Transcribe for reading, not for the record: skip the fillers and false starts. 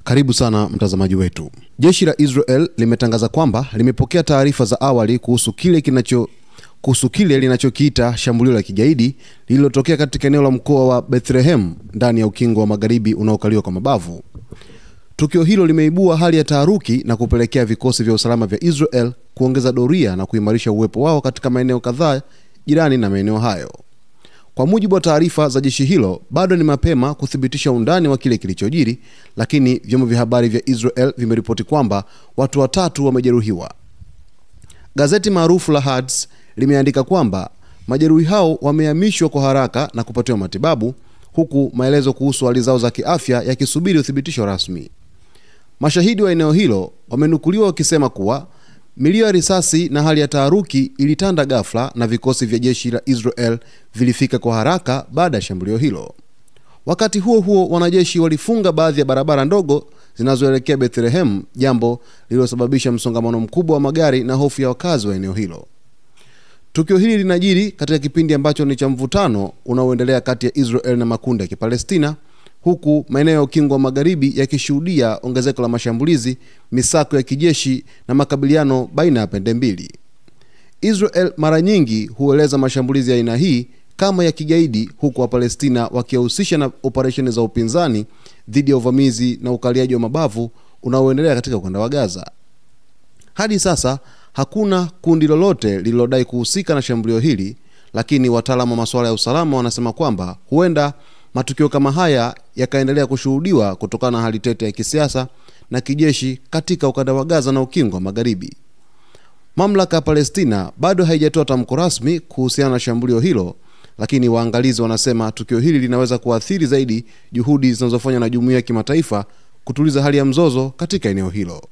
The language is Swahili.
Karibu sana mtazamaji wetu. Jeshi la Israel limetangaza kwamba limepokea taarifa za awali kuhusu kile linachokiita shambulio la kigaidi lililotokea katika eneo la mkoa wa Bethlehem ndani ya ukingo wa magharibi unaokaliwa kwa mabavu. Tukio hilo limeibua hali ya taharuki na kupelekea vikosi vya usalama vya Israel kuongeza doria na kuimarisha uwepo wao katika maeneo kadhaa jirani na maeneo hayo. Kwa mujibu wa taarifa za jeshi hilo, bado ni mapema kuthibitisha undani wa kile kilichojiri, lakini vyombo vya habari vya Israel vimeripoti kwamba watu 3 wamejeruhiwa. Gazeti maarufu la Haaretz limeandika kwamba majeruhi hao wamehamishwa kwa haraka na kupatiwa matibabu, huku maelezo kuhusu hali zao za kiafya yakisubiri uthibitisho rasmi. Mashahidi wa eneo hilo wamenukuliwa wakisema kuwa milio ya risasi na hali ya taharuki ilitanda ghafla na vikosi vya jeshi la Israel vilifika kwa haraka baada ya shambulio hilo. Wakati huo huo, wanajeshi walifunga baadhi ya barabara ndogo zinazoelekea Bethlehem, jambo lililosababisha msongamano mkubwa wa magari na hofu ya wakazi wa eneo hilo. Tukio hili linajiri katika kipindi ambacho ni cha mvutano unaoendelea kati ya Israel na makundi ya Kipalestina, huku maeneo ya ukingo wa magharibi yakishuhudia ongezeko la mashambulizi, misako ya kijeshi na makabiliano baina ya pande mbili. Israel mara nyingi hueleza mashambulizi ya aina hii kama ya kigaidi, huku Wapalestina wakihusisha na operesheni za upinzani dhidi ya uvamizi na ukaliaji wa mabavu unaoendelea katika ukanda wa Gaza. Hadi sasa hakuna kundi lolote lililodai kuhusika na shambulio hili, lakini wataalamu wa masuala ya usalama wanasema kwamba huenda matukio kama haya yakaendelea kushuhudiwa kutokana na hali tete ya kisiasa na kijeshi katika ukanda wa Gaza na ukingo wa magharibi. Mamlaka ya Palestina bado haijatoa tamko rasmi kuhusiana na shambulio hilo, lakini waangalizi wanasema tukio hili linaweza kuathiri zaidi juhudi zinazofanywa na jumuiya ya kimataifa kutuliza hali ya mzozo katika eneo hilo.